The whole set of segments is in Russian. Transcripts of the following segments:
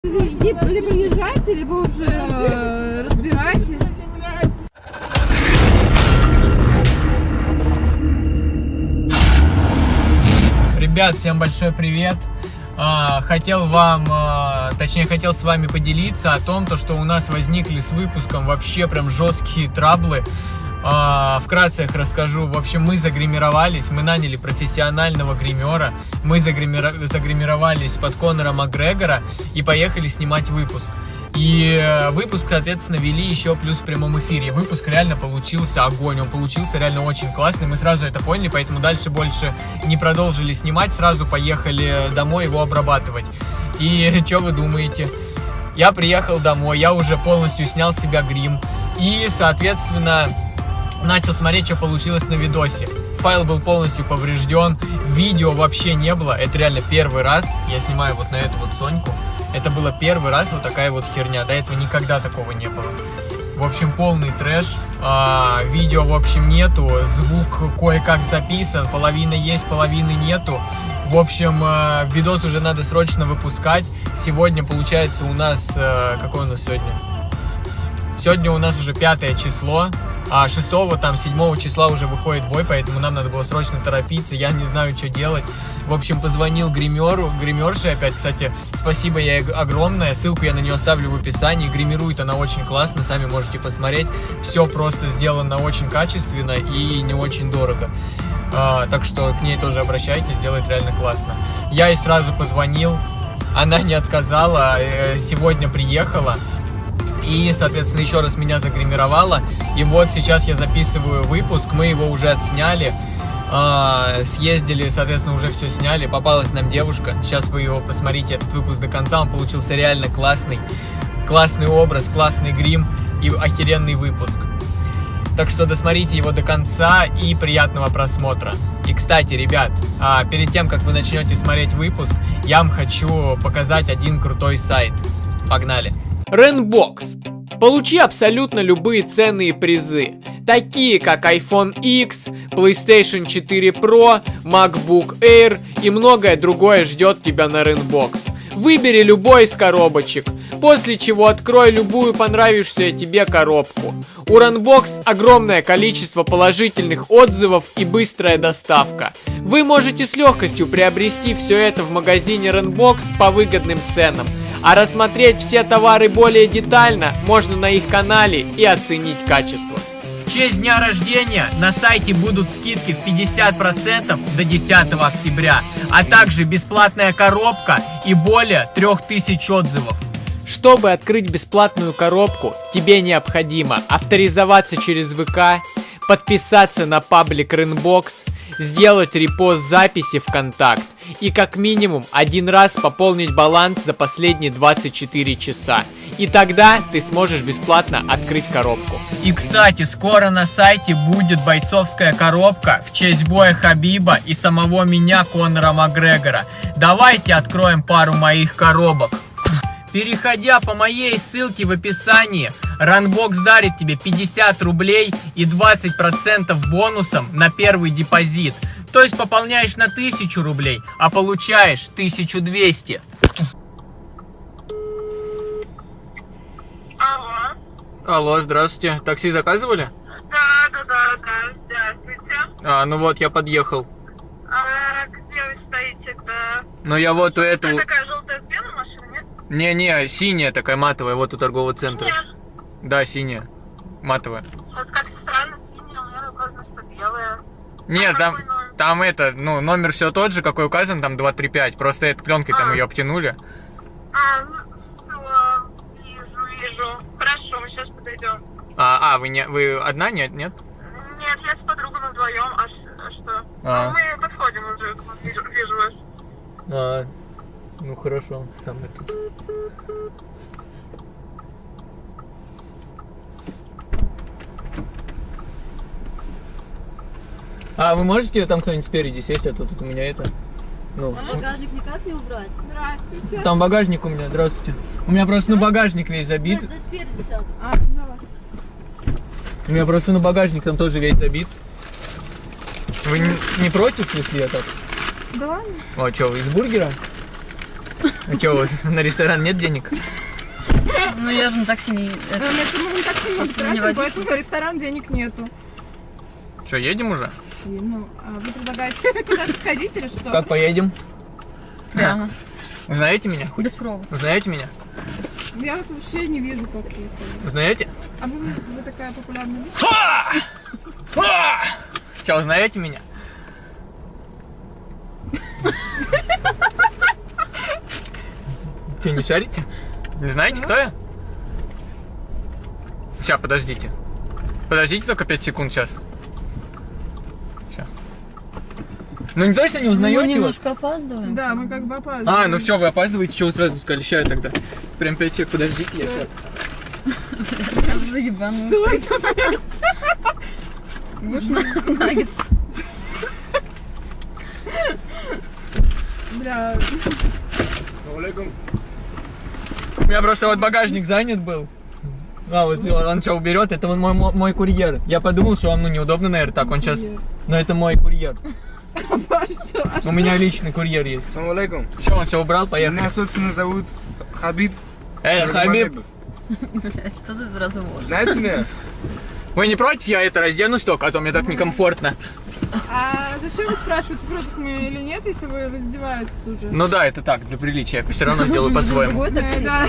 Либо езжайте, либо уже разбирайтесь. Ребят, всем большой привет. Хотел с вами поделиться о том, что у нас возникли с выпуском вообще прям жесткие траблы. Вкратце их расскажу. В общем, мы загримировались, мы наняли профессионального гримера, мы загримировались под Конора Макгрегора и поехали снимать выпуск. И выпуск, соответственно, вели еще плюс в прямом эфире. Выпуск реально получился огонь, он получился реально очень классный, мы сразу это поняли, поэтому дальше больше не продолжили снимать, сразу поехали домой его обрабатывать. И что вы думаете? Я приехал домой, я уже полностью снял с себя грим и, соответственно, начал смотреть, что получилось на видосе. Файл был полностью поврежден, видео вообще не было, это реально первый раз, я снимаю вот на эту вот Соньку. Это было первый раз вот такая вот херня, до этого никогда такого не было. В общем, полный трэш, видео в общем нету, звук кое-как записан, половина есть, половины нету. В общем, видос уже надо срочно выпускать. Сегодня получается у нас, какое у нас сегодня? Сегодня у нас уже 5 число, а 6-го, там 7 числа уже выходит бой, поэтому нам надо было срочно торопиться, я не знаю, что делать. В общем, позвонил гримерше опять, кстати, спасибо ей огромное, ссылку я на нее оставлю в описании, гримирует она очень классно, сами можете посмотреть, все просто сделано очень качественно и не очень дорого. Так что к ней тоже обращайтесь, делает реально классно. Я ей сразу позвонил, она не отказала, сегодня приехала. И, соответственно, еще раз меня загримировала. И вот сейчас я записываю выпуск. Мы его уже отсняли. Съездили, соответственно, уже все сняли. Попалась нам девушка. Сейчас вы его посмотрите, этот выпуск до конца. Он получился реально классный. Классный образ, классный грим и охеренный выпуск. Так что досмотрите его до конца и приятного просмотра. И, кстати, ребят, перед тем, как вы начнете смотреть выпуск, я вам хочу показать один крутой сайт. Погнали! Rainbox. Получи абсолютно любые ценные призы, такие как iPhone X, PlayStation 4 Pro, MacBook Air и многое другое ждет тебя на Rainbox. Выбери любой из коробочек, после чего открой любую понравившуюся тебе коробку. У Rainbox огромное количество положительных отзывов и быстрая доставка. Вы можете с легкостью приобрести все это в магазине Rainbox по выгодным ценам. А рассмотреть все товары более детально можно на их канале и оценить качество. В честь дня рождения на сайте будут скидки в 50% до 10 октября, а также бесплатная коробка и более 3000 отзывов. Чтобы открыть бесплатную коробку, тебе необходимо авторизоваться через ВК, подписаться на паблик Rainbox, сделать репост записи в контакт и как минимум один раз пополнить баланс за последние 24 часа. И тогда ты сможешь бесплатно открыть коробку. И, кстати, скоро на сайте будет бойцовская коробка в честь боя Хабиба и самого меня, Конора Макгрегора. Давайте откроем пару моих коробок. Переходя по моей ссылке в описании, Rainbox дарит тебе 50 рублей и 20% бонусом на первый депозит. То есть пополняешь на 1000 рублей, а получаешь 1200. Алло. Алло, здравствуйте. Такси заказывали? Да, здравствуйте. Ну вот, я подъехал. А где вы стоите-то? Ну я вот у этого... Это такая желтая с белой машина, нет? Не, синяя такая матовая, вот у торгового центра. Синяя? Да, синяя. Матовая. Вот как-то странно, синяя, у меня указано, что белая. Нет, какой номер? там это, номер все тот же, какой указан, там 235. Просто этой пленкой там ее обтянули. Ну все, вижу. Хорошо, мы сейчас подойдем. Вы одна, нет? Нет, я с подругами вдвоем, а что? А. Мы подходим уже, вижу вас. Ну хорошо, там это. Вы можете там кто-нибудь спереди сесть, а то тут у меня это... А багажник никак не убрать? Здравствуйте. Там багажник у меня, здравствуйте. У меня просто багажник весь забит. Да спереди сяду. Давай. У меня просто багажник там тоже весь забит. Вы не против, если я так? Да? О, что, вы из бургера? А что, у вас на ресторан нет денег? Ну я же на такси не... Мы так сильно тратим, поэтому в ресторан денег нету. Что, едем уже? Ну, а вы предлагаете куда-то сходить или что? Как поедем? Прямо. Узнаете меня? Без пробы. Узнаете меня? Я вас вообще не вижу, как если. Узнаете? А вы такая популярная личность? Что, узнаете меня? Что, не шарите? Не знаете, кто я? Сейчас, подождите. Подождите только 5 секунд сейчас. Сейчас. Ну не точно не Мы узнаете? немножко опаздываем. Да, мы как бы опаздываем. А, ну все, вы опаздываете, что вы сразу не сказали? Ща я тогда. Прям 5 секунд, подождите, я сейчас. Заебану. Что это? Можно наггетс? Бля, У меня просто вот багажник занят был. А, вот он что, уберет, это он мой курьер. Я подумал, что он неудобно, наверное, так, он сейчас... Но это мой курьер. а что? У меня личный курьер есть. Ассаламу алейкум. Все, он все убрал, поехали. Меня, собственно, зовут Хабиб. Хабиб, Нурмагомедов. Блядь, что за развод? Знаете меня? вы не против? Я это разденусь только, а то мне так некомфортно. А зачем вы спрашиваете, против меня или нет, если вы раздеваетесь уже? Ну да, это так, для приличия. Я все равно сделаю по-своему. Другой такси? Да.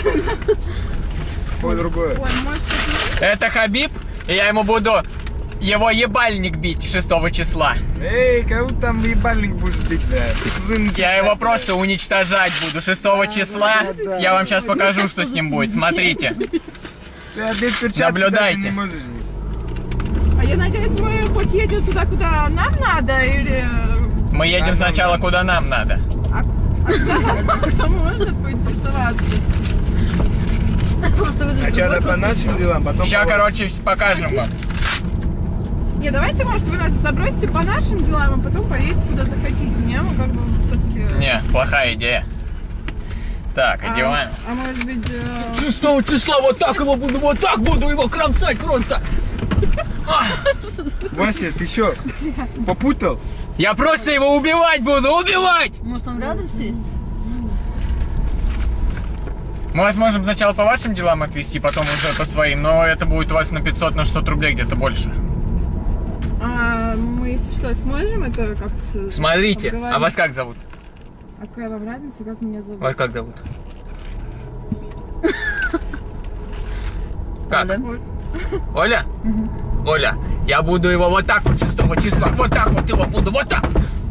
Ой, другое. Ой, может, это Это Хабиб, и я ему буду его ебальник бить 6 числа. Эй, кого там ебальник будешь бить, блядь? Я его просто уничтожать буду 6 числа. да. Я вам сейчас покажу, что с ним будет. Смотрите. Ты без перчатки Наблюдайте. даже не можешь бить. А я надеюсь, мы хоть едем туда, куда нам надо, или... Мы едем сначала куда нам надо. Что можно поинтересоваться? Сначала по нашим делам, потом Сейчас, по короче, покажем вам. Не, давайте, может, вы нас забросите по нашим делам, а потом поедете куда захотите, не? Мы как бы все-таки... Не, плохая идея. Так, одеваем. А может быть... 6 числа вот так его буду, вот так буду его кромсать просто. Вася, ты что, попутал? Я просто его убивать буду, убивать! Может, там рядом сесть? Мы вас можем сначала по вашим делам отвезти, потом уже по своим, но это будет у вас на 500, на 600 рублей где-то больше. А мы, если что, сможем это как-то... Смотрите, а обговорить? вас как зовут? А какая вам разница, как меня зовут? Вас как зовут? Как? Оля. Оля? Оля, я буду его вот так вот 6 числа, вот так вот его буду, вот так,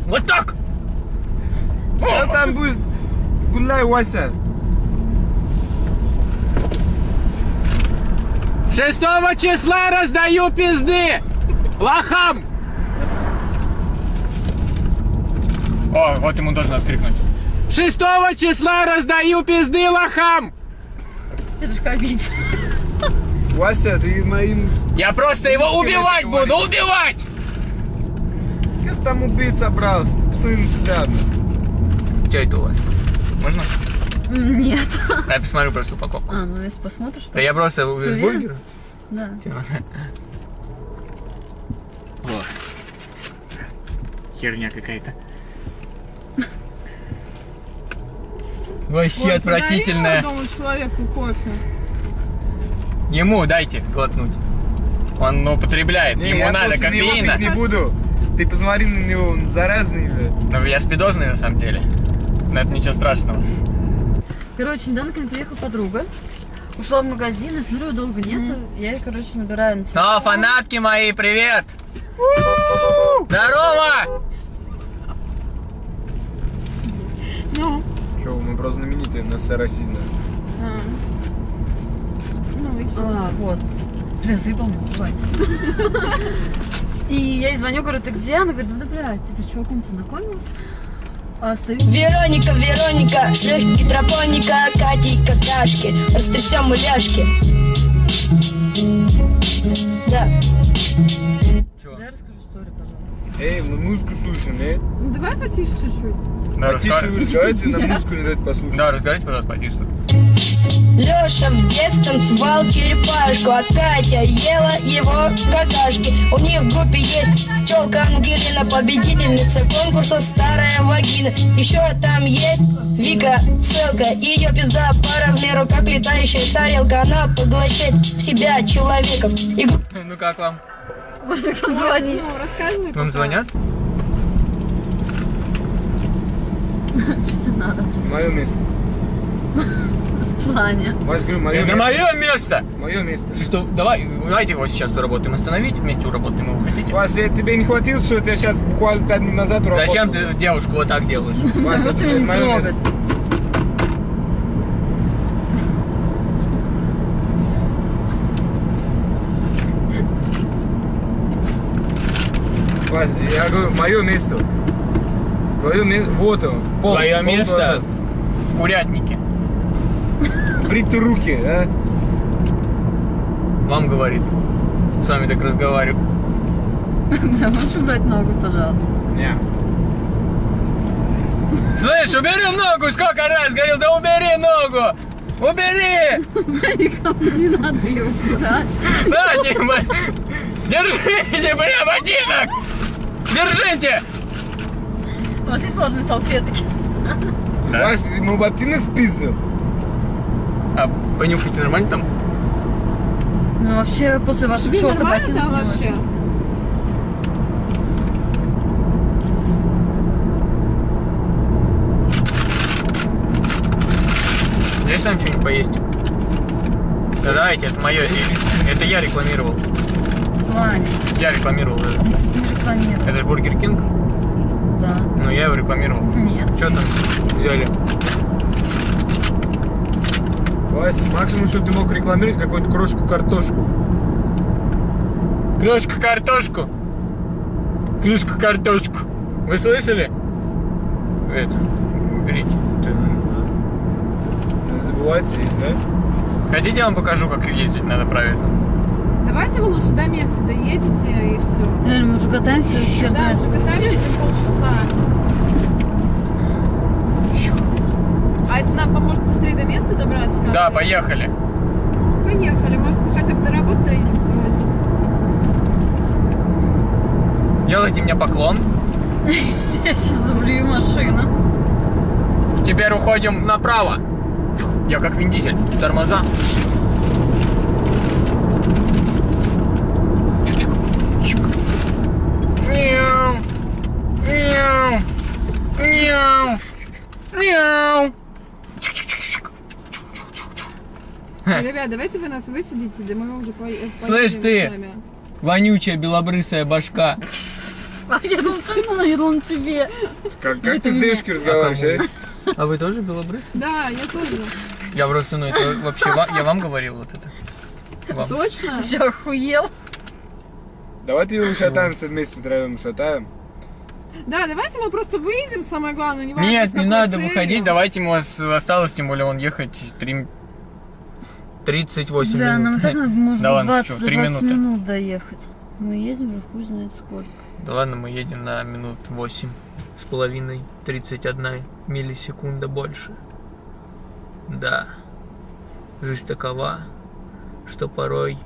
вот так. Да там будешь гуляй, Вася. 6 числа раздаю пизды лохам. О, вот ему должен открикнуть. 6 числа раздаю пизды лохам. Это же Хабиб. Вася, ты моим... Я просто его убивать буду, убивать. Как там убийца брался? Ты посмотри на себя. Что это у вас? Можно? Нет. Я посмотрю просто упаковку. А, ну если посмотришь, Да то... я просто из уверен? бургера. Да. Вот. Херня какая-то. Вообще Вот, отвратительная. подари молодому человеку кофе. Ему дайте глотнуть. Он употребляет, Не, ему я надо после него кофеина. пить не буду. Ты посмотри на него, он заразный, блядь. Ну, я спидозный на самом деле. Но это ничего страшного. Короче, недавно ко мне приехала подруга. Ушла в магазин, и смотрю, долго нету. Я ей, короче, набираю на телефон. О, фанатки мои, привет! Здорово! Ну, Че, мы просто знаменитые, нас вся Россия знает. ну и чё? А, вот. Бля, заебал меня, давай. И я ей звоню, говорю, ты где? Она говорит, да, блядь, типа, с чуваком познакомилась. А стою... Вероника, Вероника, шлюхи гидропоника, Кати и какашки, растрясем муляшки. Да. Да, расскажу историю, пожалуйста. Эй, мы музыку слушаем, Ну, давай потише чуть-чуть. Да, Потише вы, давайте нам музыку не дать послушать. Да, разговаривайте, пожалуйста, потише. Лёша Леша в детстве танцевал черепашку, а Катя ела его какашки. У них в группе есть тёлка Ангелина, победительница конкурса «Старая вагина». Еще там есть Вика Целка, ее пизда по размеру, как летающая тарелка. Она поглощает в себя человеков. И Ну как вам? Звони. Ну, рассказывай. Вам пока. звонят? Что тебе надо? Мое место. В плане. Вась, говорю, мое Это место. мое место! Мое место. Что, давайте его сейчас уработаем, остановите, вместе уработаем его, хотите? Вась, тебе не хватило, что я сейчас буквально 5 минут назад работал? Зачем ты девушку вот так делаешь? Вась, Потому что это меня не мое трогать. место. Вась, я говорю, мое место. Твое место, вот он. Пол, Твое пол место твое. в курятнике. Брить руки, а? Вам говорит. С вами так разговариваю. Бля, можешь убрать ногу, пожалуйста? Не. Слышь, убери ногу! Сколько раз говорил, да убери ногу! Убери! Никому не надо ее убирать. Дайте, держите, бля, ботинок! Держите! У вас есть влажные салфетки? Да. Вась, мы ботинок впиздил. А понюхайте, нормально там? Ну вообще после ваших Тебе шортов нормально ботинок там не вообще? очень. Есть там что-нибудь поесть? Да давайте, это мое. Это я рекламировал. Ваня, Я рекламировал это. не рекламируй. Это же Бургер Кинг? Да. Ну я его рекламировал. Нет. Что там взяли? Вась, максимум, что ты мог рекламировать, какую-то крошку-картошку. Крошку-картошку. Крышку-картошку. Вы слышали? Это, уберите. Не забывайте, да? Хотите, я вам покажу, как ездить надо правильно? Давайте вы лучше до места доедете и все. Реально, мы уже катаемся. хер Да, знает. закатаемся на полчаса. А это нам поможет быстрее до места добраться? как Да, ли? поехали. Ну, поехали. Может, мы хотя бы до работы доедем сегодня. Делайте мне поклон. Я сейчас забрию машину. Теперь уходим направо. Я как Вин Дизель. Тормоза. Мяу. Мяу. Мяу. Мяу. Ребят, давайте вы нас высадите, да мы уже поедем Слышь ты. сами. Вонючая белобрысая башка. Я думала на тебе. Как ты с девушкой разговариваешь, а? А вы тоже белобрысый? Да, я тоже. Я просто, ну это вообще, я вам говорил вот это. Вам. Точно? Че, охуел? Давайте его шатаемся вместе втроем, шатаем. Да, давайте мы просто выйдем, самое главное, не важно, Нет, с не какой надо целью. выходить, давайте у вас осталось, тем более он ехать 38 Да, нам и минут. так надо, может, Да ладно, 20, что, за 3 20 минуты. минут доехать. Мы едем уже хуй знает сколько. Да ладно, мы едем на минут 8,5, 31 миллисекунда больше. Да, жизнь такова, что порой...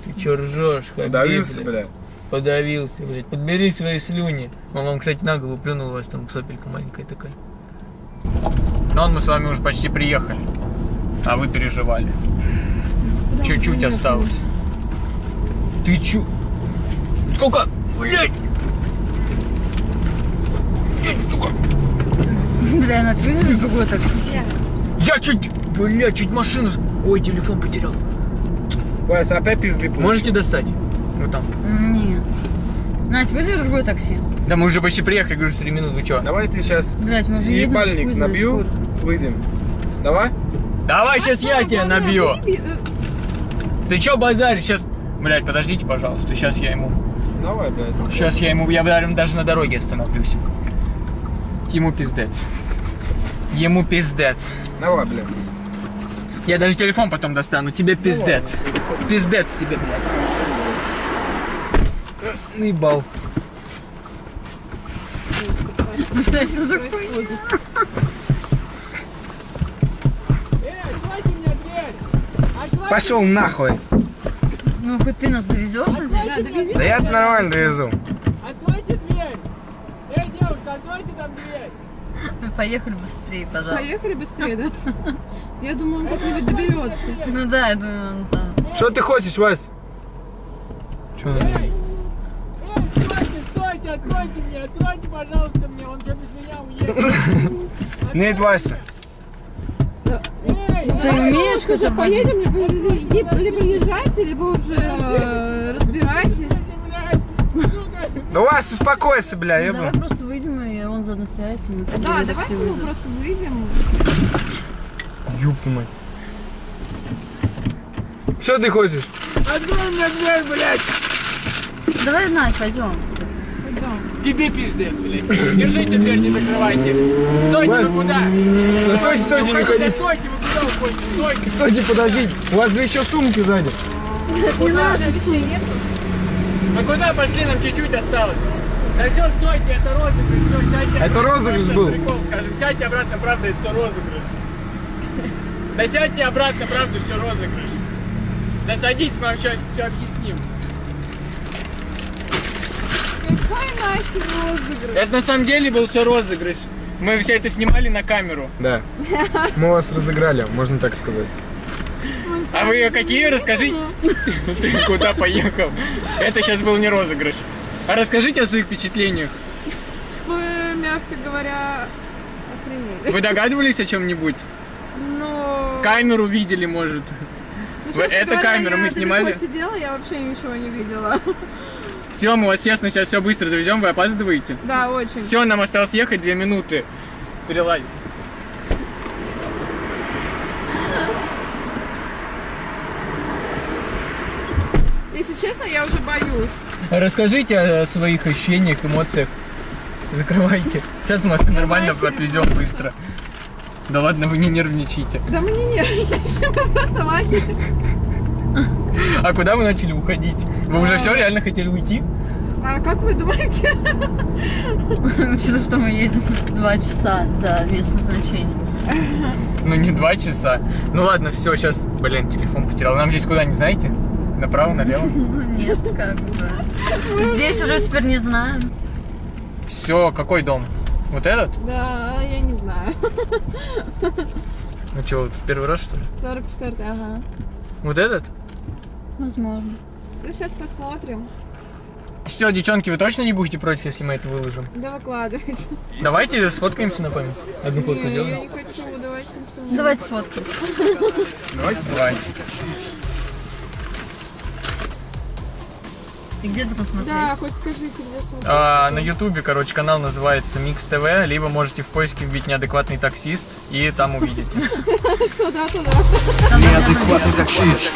Ты чё ржёшь, Хабиб, Подавился, блядь? бля. Подавился, блядь. Подбери свои слюни. Он вам, кстати, на голову плюнул, у вас там сопелька маленькая такая. Но мы с вами уже почти приехали. А вы переживали. Чуть-чуть осталось. Ты чё? Сколько? Блядь! Сука! Бля, Надь, вызови другой такси. Я чуть... Блядь, чуть машину... Ой, телефон потерял. Вась, опять пизды получил. Можете достать? Вот там. Не. Надь, вызови другой такси. Да мы уже почти приехали, говорю, 4 минуты, вы чё? Давайте сейчас Блять, мы уже едем. хуй ебальник знает набью, сколько. выйдем. Давай? Давай, сейчас я тебя набью. Ты чё базаришь? Сейчас... Блядь, подождите, пожалуйста, сейчас я ему... Давай, блядь. Сейчас я ему... Я даже на дороге остановлюсь. Ему пиздец. Ему пиздец. Давай, блядь. Я даже телефон потом достану. Тебе пиздец. Пиздец тебе, блядь. Наебал. Бля, что за хуйня? Пошел нахуй. Ну, хоть ты нас довезешь, надеюсь? Да, довези. Да я нормально довезу. Откройте дверь! Эй, девушка, откройте там дверь! Поехали быстрее, пожалуйста. Поехали быстрее, да? Я думаю, он как-нибудь доберется. Ну да, я думаю, он там. Что ты хочешь, Вась? Что? Эй, стойте, откройте мне, откройте, пожалуйста, мне, он что без меня уедет. Нет, Вася. Эй, Ты умеешь Уже хотя бы? поедем, либо езжайте, либо уже разбирайтесь. Да, Вася, успокойся, бля, Давай ебаный. просто выйдем, и он заодно сядет, и мы Да, такси давайте мы вызовем. просто выйдем. Ёб твою мать. Что ты хочешь? открой мне дверь, блядь! Давай, Надь, пойдем. Пойдем. Тебе пизды, блядь. Держите дверь, не закрывайте. Стойте, Ладно. вы куда? Да стойте, стойте, не Да ходите. стойте, вы куда уходите? Стойте. Стойте, подождите. У вас же еще сумки сзади. Не надо, вещей нету. А куда пошли? Нам чуть-чуть осталось. Да все, стойте, это розыгрыш. Все, сядьте. Это розыгрыш Сейчас был. Прикол, скажем. Сядьте обратно, правда, это все розыгрыш. Да сядьте обратно, правда, все розыгрыш. Да садитесь, мы вам все объясним. Какой нафиг розыгрыш? Это на самом деле был все розыгрыш. Мы все это снимали на камеру. Да. Мы вас разыграли, можно так сказать. А вы какие? Расскажите. Ты куда поехал? Это сейчас был не розыгрыш. А расскажите о своих впечатлениях. Вы, мягко говоря, охренели. Вы догадывались о чем-нибудь? Но... Камеру видели, может? Ну, честно Это говоря, камера, мы я снимали. далеко сидела, я вообще ничего не видела. Все, мы вас честно сейчас все быстро довезем, вы опаздываете. Да, очень. Все, нам осталось ехать 2 минуты. Перелазь. Если честно, я уже боюсь. Расскажите о своих ощущениях, эмоциях. Закрывайте. Сейчас мы вас нормально отвезем быстро. Да ладно, вы не нервничайте. Да мы не нервничаем, мы просто лахи. А куда вы начали уходить? Вы уже все реально хотели уйти? А как вы думаете? Учитывая, что мы едем 2 часа до места назначения. Ну не 2 часа. Ну ладно, все, сейчас, блин, телефон потерял. Нам здесь куда, не знаете? Направо, налево? Ну нет, как бы. Здесь уже теперь не знаем. Все, какой дом? Вот этот? Да, я не знаю. Ну что, в первый раз что ли? 44-й, ага. Вот этот? Возможно. Ну, сейчас посмотрим. Все, девчонки, вы точно не будете против, если мы это выложим? Да выкладывайте. Давайте сфоткаемся на память. Одну фотку Не, я сделаем. не хочу, давайте все. Давайте сфоткаем. Давайте. И где ты посмотреть? Да, хоть скажите, где смотреть. На ютубе, короче, канал называется Микс ТВ, либо можете в поиске вбить неадекватный таксист и там увидите. Что, да, туда. Неадекватный таксист.